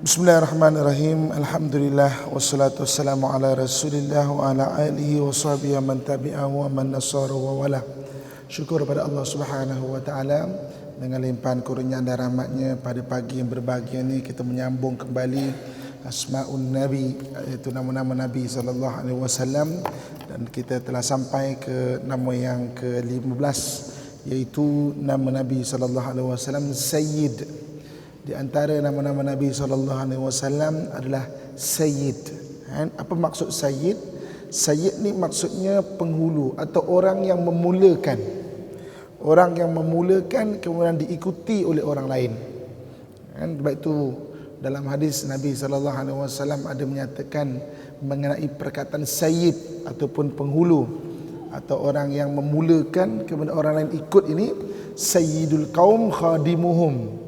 Bismillahirrahmanirrahim. Alhamdulillah wassalatu wassalamu ala Rasulillah wa ala alihi wa sahbihi man tabi'ahu wa man nasara wa wala. Syukur pada Allah Subhanahu wa taala dengan limpahan kurnia dan rahmatnya pada pagi yang berbahagia ini kita menyambung kembali Asmaun Nabi, iaitu nama-nama Nabi sallallahu alaihi wasallam, dan kita telah sampai ke nama yang ke-15, iaitu nama Nabi sallallahu alaihi wasallam Sayyid. Di antara nama-nama Nabi SAW adalah Sayyid. Apa maksud Sayyid? Sayyid ni maksudnya penghulu atau orang yang memulakan. Orang yang memulakan kemudian diikuti oleh orang lain. Sebab itu dalam hadis Nabi SAW ada menyatakan mengenai perkataan Sayyid ataupun penghulu atau orang yang memulakan kemudian orang lain ikut ini, Sayyidul Qaum Khadimuhum.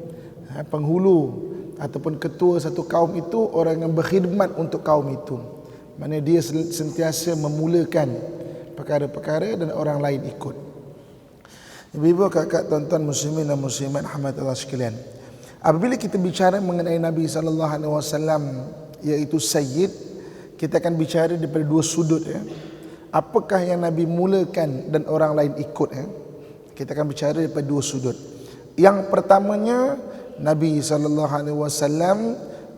Penghulu ataupun ketua satu kaum itu orang yang berkhidmat untuk kaum itu. Maksudnya dia sentiasa memulakan perkara-perkara dan orang lain ikut. Ibu-ibu, kakak, tuan-tuan muslimin dan muslimat rahmatullah sekalian, apabila kita bicara mengenai Nabi SAW iaitu Sayyid, kita akan bicara daripada dua sudut. Apakah yang Nabi mulakan dan orang lain ikut? Kita akan bicara daripada dua sudut. Yang pertamanya, Nabi SAW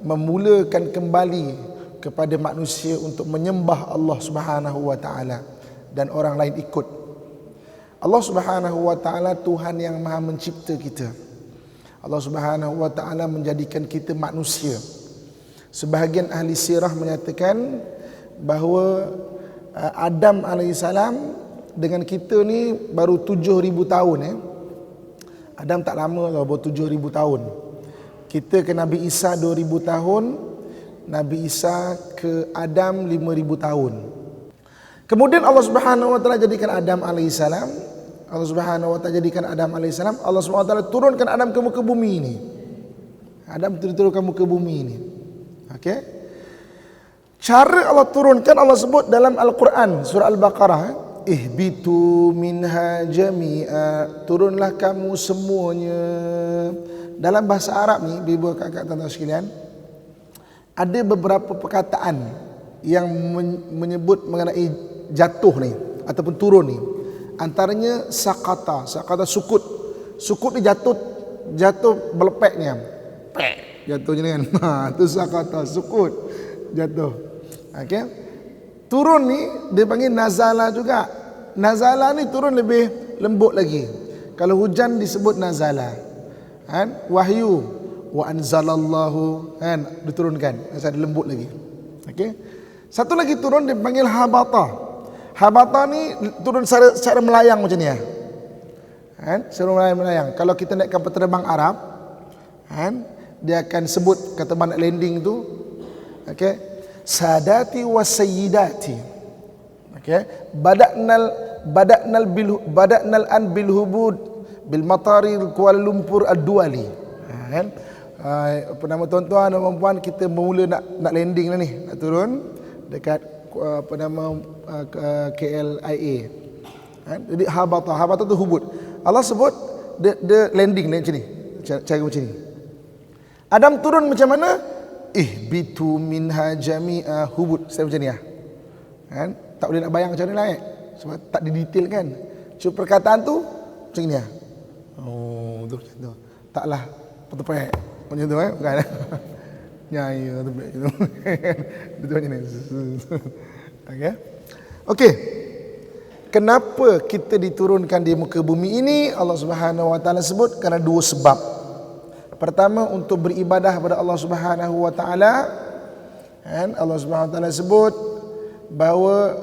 memulakan kembali kepada manusia untuk menyembah Allah Subhanahu wa taala dan orang lain ikut. Allah Subhanahu wa taala Tuhan yang Maha mencipta kita. Allah Subhanahu wa taala menjadikan kita manusia. Sebahagian ahli sirah menyatakan bahawa Adam alaihissalam dengan kita ni baru 7,000 tahun. Adam tak lama lah, baru 7,000 tahun. Kita ke Nabi Isa 2,000 tahun, Nabi Isa ke Adam 5,000 tahun. Kemudian Allah Subhanahu wa taala jadikan Adam alaihissalam. Allah Subhanahu wa taala jadikan Adam alaihissalam. Allah Subhanahu wa taala turunkan Adam ke muka bumi ini. Adam turunkan muka bumi ini. Okey. Cara Allah turunkan Allah sebut dalam Al-Quran surah Al-Baqarah. Ihbitu minha jami'a, turunlah kamu semuanya. Dalam bahasa Arab ni, ibu kakak tuan-tuan sekalian, ada beberapa perkataan yang menyebut mengenai jatuh ni ataupun turun ni. Antaranya sakata sukut. Sukut ni jatuh belepeknya. Pek, jatuhnya kan. Itu sakata, sukut, jatuh. Okey. Turun ni dia panggil nazala juga. Nazala ni turun lebih lembut lagi. Kalau hujan disebut nazala. Wahyu wa anzalallahu, diturunkan. Nazala lembut lagi. Okey. Satu lagi turun dia panggil habata. Habata ni turun secara melayang macam ni. Secara melayang. Kalau kita naik kapal terbang Arab, dia akan sebut kata nak landing tu. Okey. Sadati wa sayyidati. Okey, badaknal an bil hubud bil matari Kuala Lumpur ad-Duali. Apa nama tuan-tuan dan puan-puan, kita mula nak landing lah ni, nak turun dekat apa nama KLIA. Jadi habata tu hubud. Allah sebut dia landing macam ni. Cara macam ni. Adam turun macam mana? Ihbitu minha jami'a, hubud. Saya macam ni tak boleh nak bayang macam ni lah sebab tak didetailkan. Cuma perkataan tu macam ni Oh, tu macam tu. Taklah petepek macam tu bukan. Nyai petepek gitu. Betul macam ni. Okey. Kenapa kita diturunkan di muka bumi ini? Allah Subhanahu wa taala sebut kerana dua sebab. Pertama, untuk beribadah kepada Allah Subhanahu wa taala. Allah Subhanahu wa taala sebut bahawa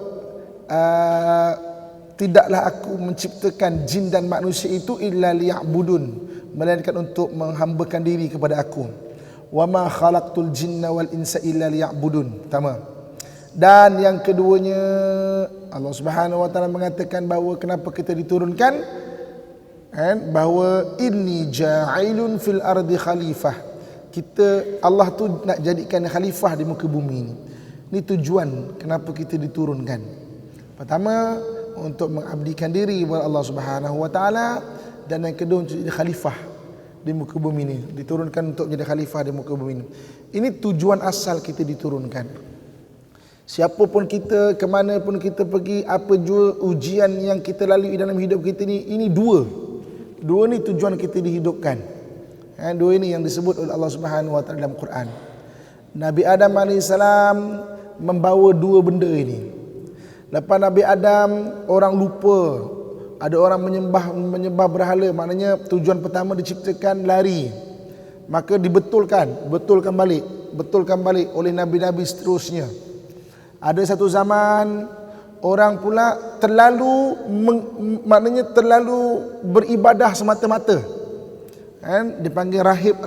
tidaklah aku menciptakan jin dan manusia itu illa liya'budun, melainkan untuk menghambakan diri kepada aku. Wa ma khalaqtul jinna wal insa illa liya'budun. Pertama. Dan yang keduanya, Allah Subhanahu wa taala mengatakan bahawa kenapa kita diturunkan, bahawa inni ja'ilun fil ardi khalifah. Allah tu nak jadikan khalifah di muka bumi ini. Ini tujuan kenapa kita diturunkan. Pertama, untuk mengabdikan diri kepada Allah Subhanahu wa taala, dan yang kedua untuk jadi khalifah di muka bumi ini, diturunkan untuk menjadi khalifah di muka bumi ini. Ini tujuan asal kita diturunkan. Siapapun kita, ke mana pun kita pergi, apa jua ujian yang kita lalui dalam hidup kita ini dua ni tujuan kita dihidupkan. Dua ini yang disebut oleh Allah Subhanahu Wa Taala dalam Quran. Nabi Adam AS membawa dua benda ini. Lepas Nabi Adam, orang lupa, ada orang menyembah berhala, maknanya tujuan pertama diciptakan lari, maka betulkan balik oleh nabi-nabi seterusnya. Ada satu zaman orang pula terlalu beribadah semata-mata, dipanggil rahib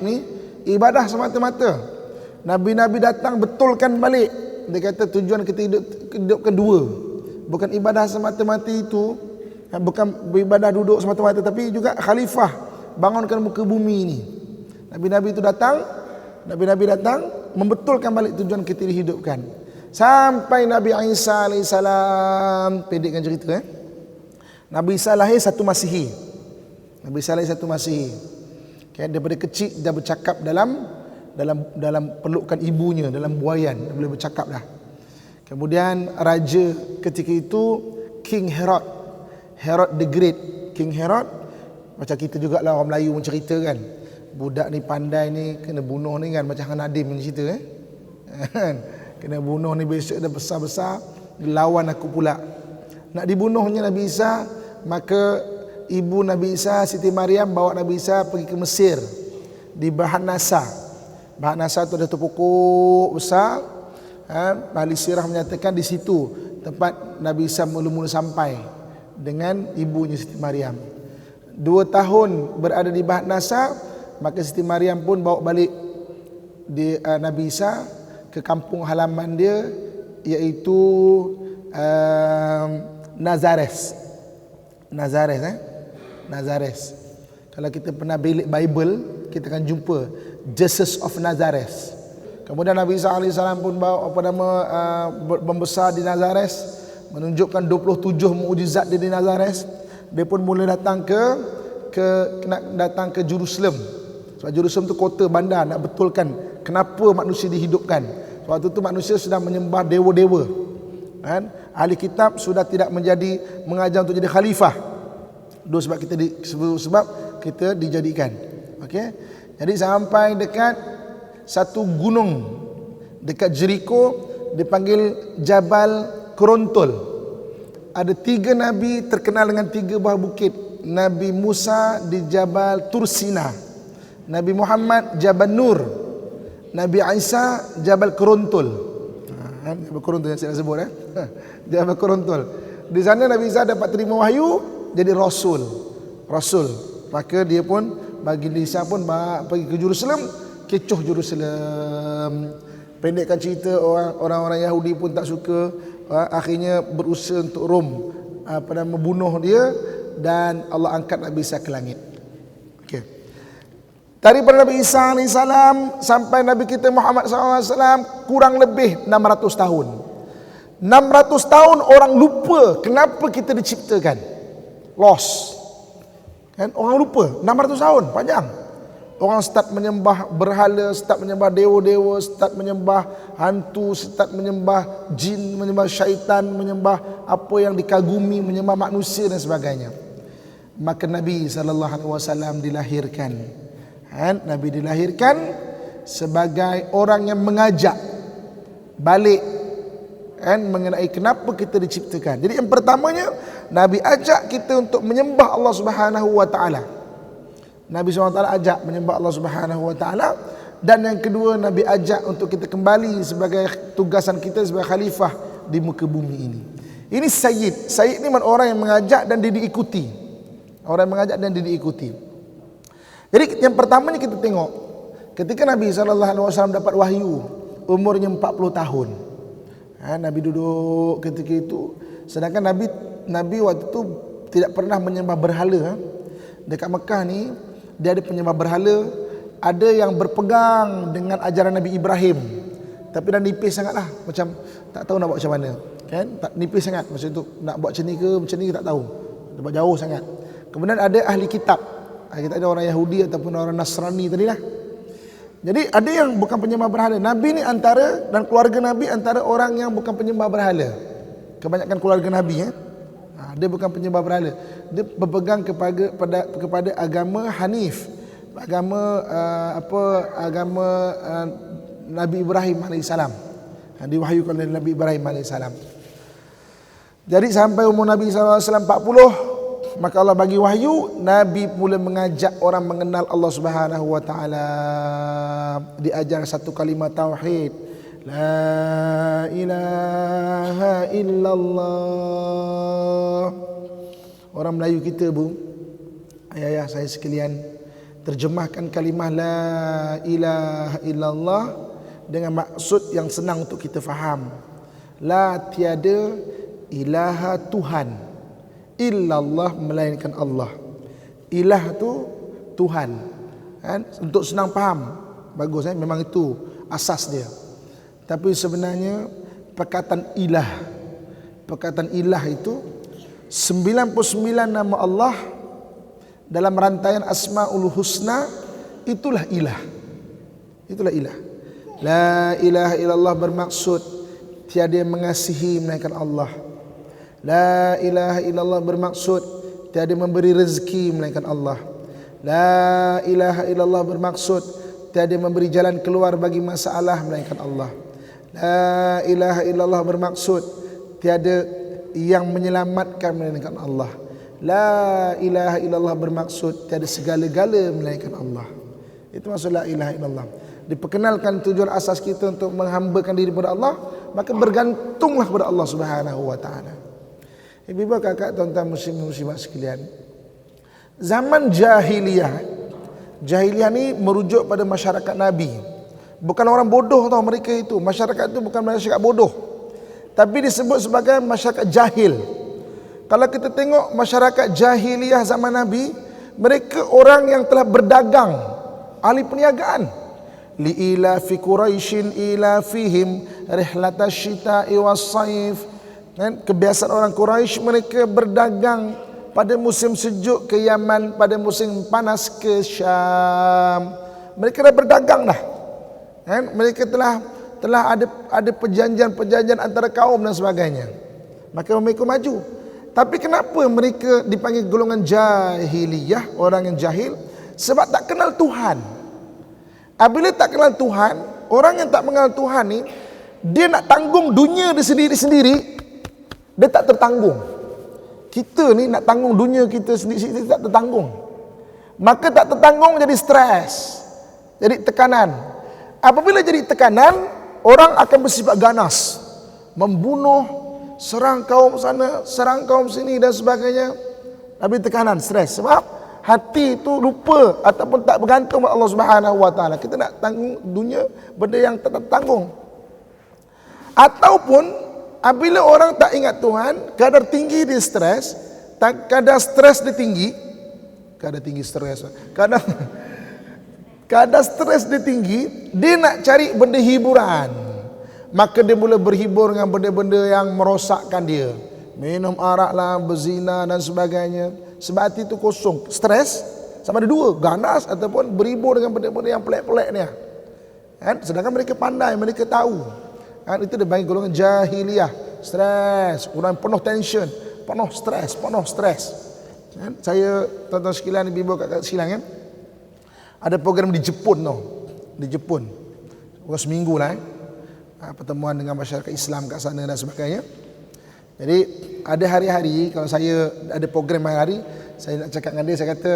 ni ibadah semata-mata. Nabi-nabi datang betulkan balik. Dia kata tujuan kita hidupkan dua, bukan ibadah semata-mata itu, bukan beribadah duduk semata-mata, tapi juga khalifah, bangunkan muka bumi ini. Nabi-nabi datang membetulkan balik tujuan kita dihidupkan. Sampai Nabi Isa AS, pendekkan cerita, Nabi Isa lahir 1 Masihi. Daripada kecil dia bercakap dalam pelukan ibunya, dalam buaian, dia boleh bercakap dah. Kemudian raja ketika itu King Herod the Great. King Herod, macam kita jugalah orang Melayu mencerita kan, budak ni pandai ni, kena bunuh ni kan, macam Han Nadim punya cerita kena bunuh ni, besok dah besar-besar lawan aku pula. Nak dibunuhnya Nabi Isa, maka ibu Nabi Isa, Siti Maryam, bawa Nabi Isa pergi ke Mesir, di Bahan Nasa. Bahan Nasa tu ada pokok besar. Ahli sirah menyatakan di situ tempat Nabi Isa mula-mula sampai dengan ibunya Siti Maryam. 2 tahun berada di Bahan Nasa, maka Siti Maryam pun bawa balik Nabi Isa ke kampung halaman dia, iaitu Nazareth. Kalau kita pernah belik Bible, kita akan jumpa Jesus of Nazareth. Kemudian Nabi Isa AS pun membesar di Nazareth, menunjukkan 27 mukjizat dia di Nazareth. Dia pun mula datang ke Jerusalem. Sebab Jerusalem tu kota bandar, nak betulkan kenapa manusia dihidupkan. Waktu tu manusia sedang menyembah dewa-dewa. Ahli kitab sudah tidak mengajar untuk jadi khalifah. Sebab kita dijadikan. Okey. Jadi sampai dekat satu gunung dekat Jericho, dipanggil Jabal Kerontol. Ada 3 nabi terkenal dengan 3 buah bukit. Nabi Musa di Jabal Tursina, Nabi Muhammad Jabal Nur, Nabi Isa Jabal Kerontol. Jabal Kerontol yang saya nak sebut Jabal Kerontol. Di sana Nabi Isa dapat terima wahyu, jadi rasul. Maka dia pun bagi Isa pun pergi ke Jerusalem, kecoh Jerusalem. Pendekkan cerita, orang-orang Yahudi pun tak suka, akhirnya berusaha untuk Rom membunuh dia, dan Allah angkat Nabi Isa ke langit. Okey. Daripada Nabi Isa AS sampai Nabi kita Muhammad SAW kurang lebih 600 tahun. 600 tahun orang lupa kenapa kita diciptakan. Lost. Kan, orang lupa. 600 tahun panjang. Orang start menyembah berhala, start menyembah dewa-dewa, start menyembah hantu, start menyembah jin, menyembah syaitan, menyembah apa yang dikagumi, menyembah manusia dan sebagainya. Maka Nabi SAW dilahirkan. Nabi dilahirkan sebagai orang yang mengajak balik mengenai kenapa kita diciptakan. Jadi yang pertamanya, Nabi ajak kita untuk menyembah Allah Subhanahu Wa Taala. Nabi SWT ajak menyembah Allah Subhanahu Wa Taala. Dan yang kedua, Nabi ajak untuk kita kembali sebagai tugasan kita sebagai khalifah di muka bumi ini. Ini Sayyid. Sayyid ni orang yang mengajak dan dia diikuti. Orang yang mengajak dan dia diikuti. Jadi yang pertamanya kita tengok, ketika Nabi SAW dapat wahyu, umurnya 40 tahun. Nabi duduk ketika itu. Sedangkan Nabi waktu itu tidak pernah menyembah berhala. Dekat Mekah ni, dia ada penyembah berhala. Ada yang berpegang dengan ajaran Nabi Ibrahim, tapi dah nipis sangatlah, macam tak tahu nak buat macam mana. Kan? Tak nipis sangat. Macam tu nak buat macam ni ke macam ni tak tahu. Sebab jauh sangat. Kemudian ada ahli kitab. Kita ada orang Yahudi ataupun orang Nasrani tadilah. Jadi ada yang bukan penyembah berhala. Nabi ni antara, dan keluarga Nabi antara orang yang bukan penyembah berhala. Kebanyakan keluarga Nabi dia bukan penyembah berhala. Dia berpegang kepada agama Hanif. Agama Nabi Ibrahim alaihissalam. Diwahyukan oleh Nabi Ibrahim alaihissalam. Jadi sampai umur Nabi SAW 40, maka Allah bagi wahyu, Nabi mula mengajak orang mengenal Allah Subhanahu wa taala. Diajar satu kalimat tauhid, la ilaha illallah. Orang Melayu kita, Bu, ayah-ayah saya sekalian, terjemahkan kalimah la ilaha illallah dengan maksud yang senang untuk kita faham. La, tiada ilaha Tuhan, illallah melainkan Allah. Ilah tu Tuhan, kan? Untuk senang faham, bagus, memang itu asas dia. Tapi sebenarnya perkataan ilah itu 99 nama Allah dalam rantaian Asmaul Husna, itulah ilah. La ilaha illallah bermaksud tiada yang mengasihi melainkan Allah. La ilaha illallah bermaksud tiada memberi rezeki melainkan Allah. La ilaha illallah bermaksud tiada memberi jalan keluar bagi masalah melainkan Allah. La ilaha illallah bermaksud tiada yang menyelamatkan melainkan Allah. La ilaha illallah bermaksud tiada segala-gala melainkan Allah. Itu maksud la ilaha illallah. Diperkenalkan tujuan asas kita untuk menghambakan diri kepada Allah, maka bergantunglah kepada Allah Subhanahu wa taala. Ibu-ibu, kakak, tuan-tuan muslim-muslimat sekalian, zaman jahiliyah ni merujuk pada masyarakat Nabi. Bukan orang bodoh tau mereka itu. Masyarakat itu bukan masyarakat bodoh, tapi disebut sebagai masyarakat jahil. Kalau kita tengok masyarakat jahiliyah zaman Nabi, mereka orang yang telah berdagang, ahli perniagaan. Li'ila fi Quraisyin ila fihim rihlatash syita'i was-saif. Kebiasaan orang Quraisy, mereka berdagang pada musim sejuk ke Yaman, pada musim panas ke Syam. Mereka dah berdagang dah. Mereka telah ada perjanjian antara kaum dan sebagainya. Maka mereka maju. Tapi kenapa mereka dipanggil golongan jahiliyah, orang yang jahil? Sebab tak kenal Tuhan. Apabila tak kenal Tuhan, orang yang tak mengenal Tuhan ni, dia nak tanggung dunia dia sendiri-sendiri, dia tak tertanggung. Kita ni nak tanggung dunia kita sendiri-sendiri, tak tertanggung. Maka tak tertanggung, jadi stres, jadi tekanan. Apabila jadi tekanan, orang akan bersifat ganas, membunuh, serang kaum sana, serang kaum sini dan sebagainya. Tapi tekanan, stres. Sebab hati itu lupa ataupun tak bergantung pada Allah Subhanahu wa taala. Kita nak tanggung dunia, benda yang tak tertanggung. Ataupun apabila orang tak ingat Tuhan, kadar tinggi dia stres, kadar stres dia tinggi, kadar stres dia tinggi, dia nak cari benda hiburan. Maka dia mula berhibur dengan benda-benda yang merosakkan dia. Minum arak lah, berzina dan sebagainya. Sebab hati itu kosong, stres, sama ada dua, ganas ataupun berhibur dengan benda-benda yang pelik-pelik ni. Sedangkan mereka pandai, mereka tahu. Itu dia panggil golongan jahiliyah. Stres, orang penuh tension, penuh stres. Saya, tuan-tuan sekalian, ibu-ibu, kakak sekalian, ada program di Jepun tau. Di Jepun, bukan seminggu lah. Pertemuan dengan masyarakat Islam kat sana dan sebagainya. Jadi ada hari-hari, kalau saya ada program hari-hari, saya nak cakap dengan dia, saya kata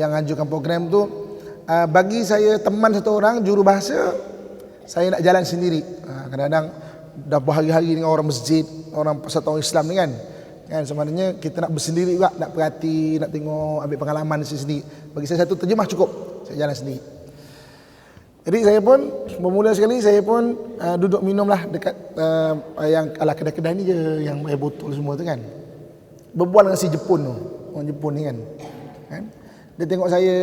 yang anjurkan program tu, bagi saya teman satu orang jurubahasa, saya nak jalan sendiri. Kadang-kadang dah berhari-hari dengan orang masjid, orang persatuan Islam ni kan sebenarnya kita nak bersendiri juga, nak perhati, nak tengok, ambil pengalaman sendiri. Bagi saya satu terjemah cukup, saya jalan sendiri. Jadi saya pun bermula sekali, saya pun duduk minumlah dekat yang ala kedai-kedai ni je, yang air botol semua tu kan. Berbual dengan si Jepun tu, orang Jepun ni kan. Dia tengok saya,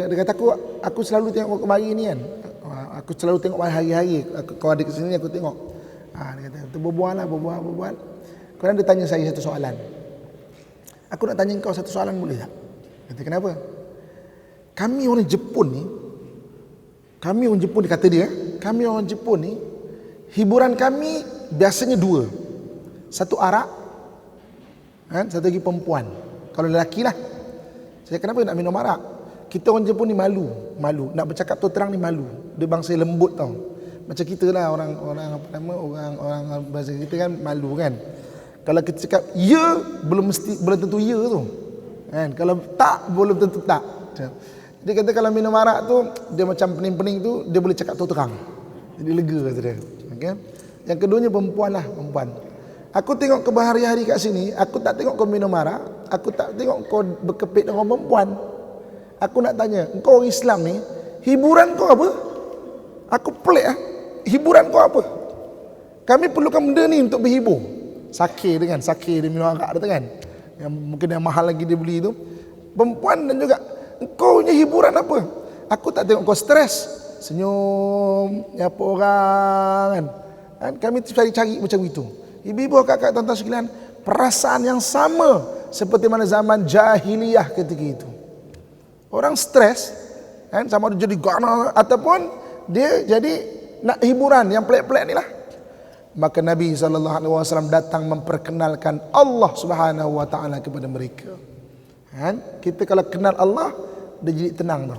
dia kata aku selalu tengok kemari ni kan. Aku selalu tengok hari-hari, kalau ada kesini aku tengok. Dia kata, berbual. Kemudian dia tanya saya satu soalan. Aku nak tanya kau satu soalan boleh tak? Kata, kenapa? kami orang Jepun ni, kata dia, kami orang Jepun ni, hiburan kami biasanya dua. Satu arak, kan? Satu lagi perempuan. Kalau lelaki lah. Saya kenapa nak minum arak? Kita orang Jepun ni malu. Nak bercakap tu terang ni malu. Dia bangsa lembut tau. Macam kita lah orang bahasa kita kan malu kan. Kalau kita cakap ya, belum tentu ya tu. Kan? Kalau tak, belum tentu tak. Dia kata kalau minum arak tu, dia macam pening-pening tu, dia boleh cakap tu terang. Jadi lega kata dia. Okay? Yang keduanya perempuan lah, perempuan. Aku tengok kau berhari-hari kat sini, aku tak tengok kau minum arak, aku tak tengok kau berkepit dengan perempuan. Aku nak tanya, kau orang Islam ni, hiburan kau apa? Aku pelik lah. Hiburan kau apa? Kami perlukan benda ni untuk berhibur. Sakir dia minum arak dia kan. Yang mungkin yang mahal lagi dia beli tu. Perempuan dan juga, kau punya hiburan apa? Aku tak tengok kau stres, senyum, apa orang kan. Kami cari macam itu. Ibu-ibu, kakak, tuan-tuan sekalian, perasaan yang sama seperti mana zaman jahiliyah ketika itu. Orang stres, kan, sama dia jadi gana ataupun dia jadi nak hiburan yang pelik-pelik ni lah. Maka Nabi SAW datang memperkenalkan Allah Subhanahu Wa Taala kepada mereka. Kan? Kita kalau kenal Allah, dia jadi tenang tau.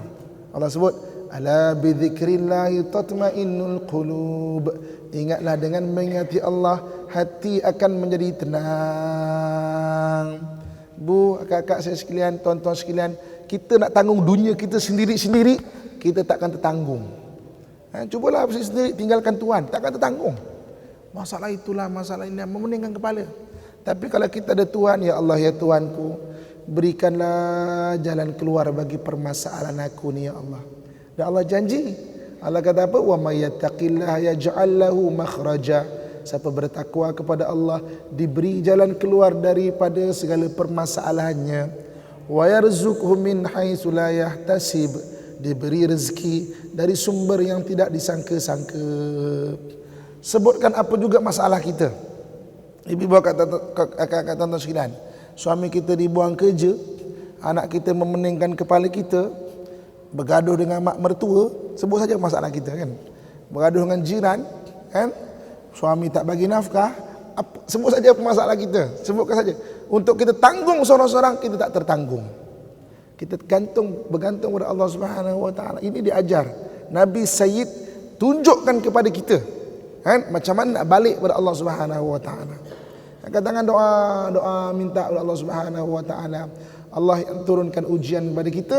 Allah sebut, ala bidzikrillahi tatma'innul qulub. Ingatlah dengan mengingati Allah, hati akan menjadi tenang. Bu, kakak saya sekalian, tuan-tuan sekalian, kita nak tanggung dunia kita sendiri-sendiri, kita takkan tertanggung. Cubalah sendiri tinggalkan Tuhan, takkan tertanggung. Masalah itulah, masalah ini memeningkan kepala. Tapi kalau kita ada Tuhan, ya Allah ya Tuhanku, berikanlah jalan keluar bagi permasalahan aku ni ya Allah. Dan Allah janji, Allah kata apa? Wa may yattaqillaha yaj'al lahu makhraja. Siapa bertakwa kepada Allah, diberi jalan keluar daripada segala permasalahannya. Wa yarzuqhu min haitsu la yahtasib. Diberi rezeki dari sumber yang tidak disangka-sangka. Sebutkan apa juga masalah kita. Ibu-ibu kakak tuan-tuan sekalian, suami kita dibuang kerja, anak kita memeningkan kepala kita, bergaduh dengan mak mertua, sebut saja masalah kita kan. Bergaduh dengan jiran, kan? Suami tak bagi nafkah, sebut saja masalah kita. Sebutkan saja. Untuk kita tanggung seorang-seorang, kita tak tertanggung. Kita bergantung pada Allah Subhanahu Wa Taala. Ini diajar Nabi Sayyid tunjukkan kepada kita, kan? Macam mana nak balik pada Allah Subhanahu Wa Taala. Angkat tangan, doa minta kepada Allah Subhanahu Wa Taala. Allah yang turunkan ujian kepada kita,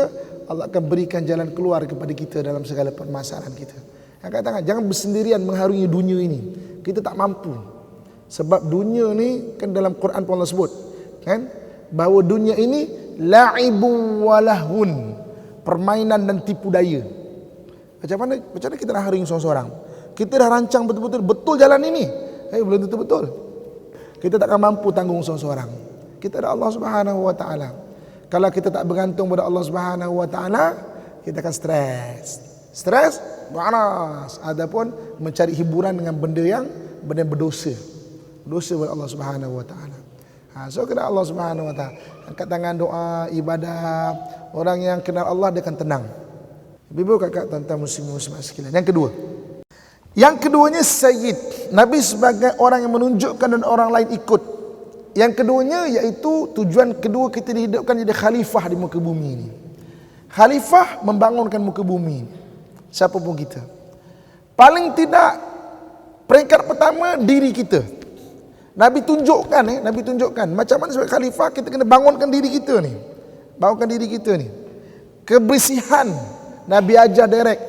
Allah akan berikan jalan keluar kepada kita dalam segala permasalahan kita. Angkat tangan, jangan bersendirian mengharungi dunia ini. Kita tak mampu. Sebab dunia ni kan dalam Quran pun Allah sebut, kan? Bahawa dunia ini la'ibun walahun, permainan dan tipu daya. Macam mana kita nak harungi seorang-seorang? Kita dah rancang betul jalan ini, belum tentu betul. Kita takkan mampu tanggung seorang-seorang. Kita ada Allah Subhanahu Wa Taala. Kalau kita tak bergantung pada Allah Subhanahu Wa Taala, kita akan stres, panas. Adapun mencari hiburan dengan benda yang berdosa kepada Allah Subhanahu Wa Taala. So kenal Allah Subhanahu Wa Taala. Angkat tangan, doa, ibadah. Orang yang kenal Allah dia akan tenang. Ibu kakak tuan-tuan muslimat sekalian. Yang keduanya Sayyid. Nabi sebagai orang yang menunjukkan dan orang lain ikut. Yang keduanya iaitu tujuan kedua kita dihidupkan jadi khalifah di muka bumi ini. Khalifah membangunkan muka bumi. Siapa pun kita. Paling tidak peringkat pertama diri kita. Nabi tunjukkan macam mana sebagai khalifah kita kena bangunkan diri kita ni. Kebersihan Nabi ajar direct.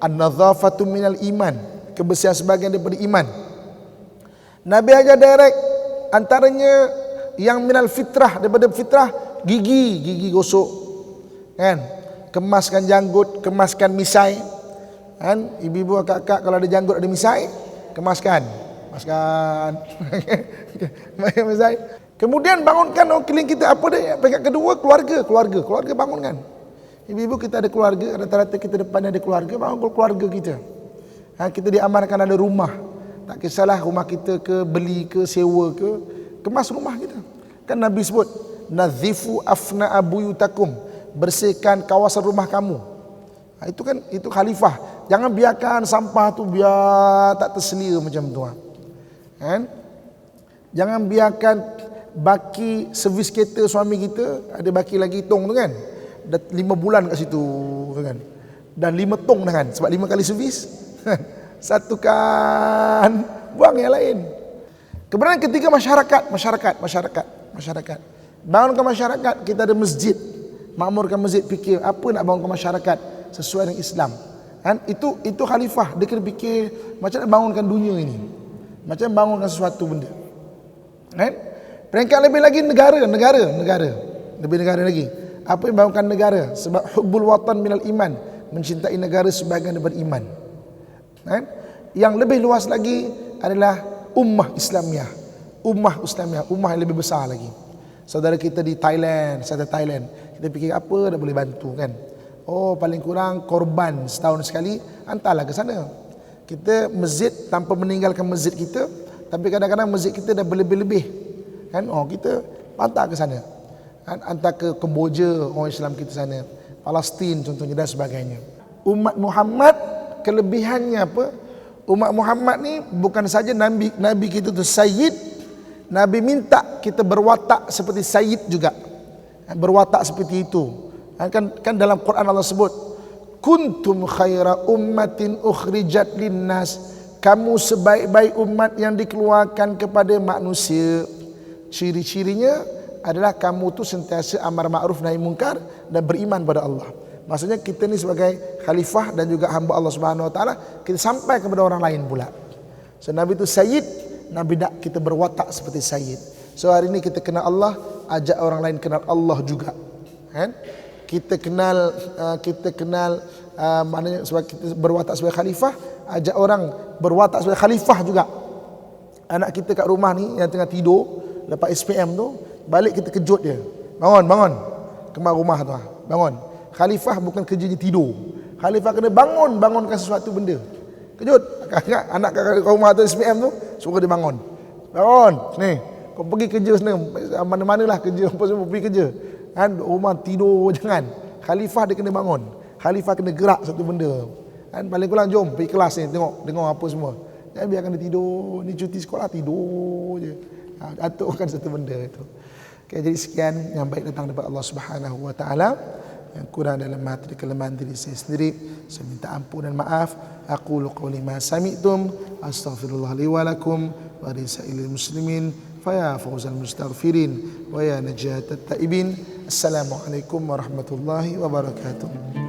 An-nadhafatu minal iman. Kebersihan sebahagian daripada iman. Nabi ajar direct, antaranya yang minal fitrah, daripada fitrah gigi gosok, kan? Kemaskan janggut, kemaskan misai, kan? Ibu-ibu kakak kalau ada janggut ada misai, kemaskan misai. Kemudian bangunkan orang keliling kita. Apa dia? Peringkat kedua keluarga bangunkan. Ibu-ibu kita ada keluarga, rata-rata kita depan ada keluarga, bangun keluarga kita. Kita diamarkan ada rumah. Tak kisahlah rumah kita ke, beli ke, sewa ke, kemas rumah kita. Kan Nabi sebut, nazifu afna abuyutakum, bersihkan kawasan rumah kamu. Itu khalifah. Jangan biarkan sampah tu biar tak terselia macam tu. Kan? Jangan biarkan baki servis kereta suami kita, ada baki lagi tong tu kan. Dah 5 bulan kat situ kan. Dan 5 tong dah kan, sebab 5 kali servis. Satukan, buang yang lain. Kemudian ketiga masyarakat. Bangunkan masyarakat, kita ada masjid. Makmurkan masjid, fikir apa nak bangunkan masyarakat sesuai dengan Islam. Kan? Itu khalifah, dia kena fikir macam nak bangunkan dunia ini. Macam bangunkan sesuatu benda. Kan? Peringkat lebih lagi negara. Lebih negara lagi. Apa yang bangunkan negara? Sebab hubbul watan minal iman, mencintai negara sebagian daripada iman. Kan? Yang lebih luas lagi adalah ummah Islamiah, ummah yang lebih besar lagi. Saudara kita di Thailand, kita fikir apa dah boleh bantu kan. Oh, paling kurang korban setahun sekali, hantarlah ke sana. Kita masjid tanpa meninggalkan masjid kita, tapi kadang-kadang masjid kita dah berlebih-lebih kan. Oh, kita hantar ke sana kan? Hantar ke Kemboja, orang Islam kita sana, Palestin contohnya dan sebagainya. Umat Muhammad kelebihannya apa? Umat Muhammad ni bukan saja Nabi kita tu Sayyid, Nabi minta kita berwatak seperti Sayyid juga, berwatak seperti itu. Kan dalam Quran Allah sebut, kuntum khaira ummatin ukhrijat linnas, kamu sebaik-baik umat yang dikeluarkan kepada manusia. Ciri-cirinya adalah kamu tu sentiasa amar ma'ruf nahi munkar dan beriman pada Allah. Maksudnya kita ni sebagai khalifah dan juga hamba Allah Subhanahu Wa Taala, kita sampai kepada orang lain pula. So Nabi itu Sayyid, Nabi nak kita berwatak seperti Sayyid. So hari ini kita kenal Allah, ajak orang lain kenal Allah juga. Kan? Kita kenal maknanya sebab kita berwatak sebagai khalifah, ajak orang berwatak sebagai khalifah juga. Anak kita kat rumah ni yang tengah tidur lepas SPM tu, balik kita kejut dia. Bangun. Kemar rumah tu, bangun. Khalifah bukan kerjanya tidur. Khalifah kena bangunkan sesuatu benda. Kejut. Anak kat rumah tu SPM tu, suruh dia bangun. Ni, kau pergi kerja sana. Mana-manalah kerja, apa semua pergi kerja. Kan rumah tidur jangan. Khalifah dia kena bangun. Khalifah kena gerak satu benda. Kan paling kurang jom pergi kelas ni tengok apa semua. Jangan biarkan dia tidur. Ni cuti sekolah tidur je. Aturkan satu benda itu. Okay, jadi sekian yang baik datang daripada Allah Subhanahu Wa Taala. Yang kurang dalam hati kelemahan diri saya sendiri, saya minta ampun dan maaf. Aqulu qawli ma sami'tum, astaghfirullah li wa lakum wa lisairil muslimin, fa ya fawzal mustaghfirin wa ya najatat taibin. Assalamualaikum warahmatullahi wabarakatuh.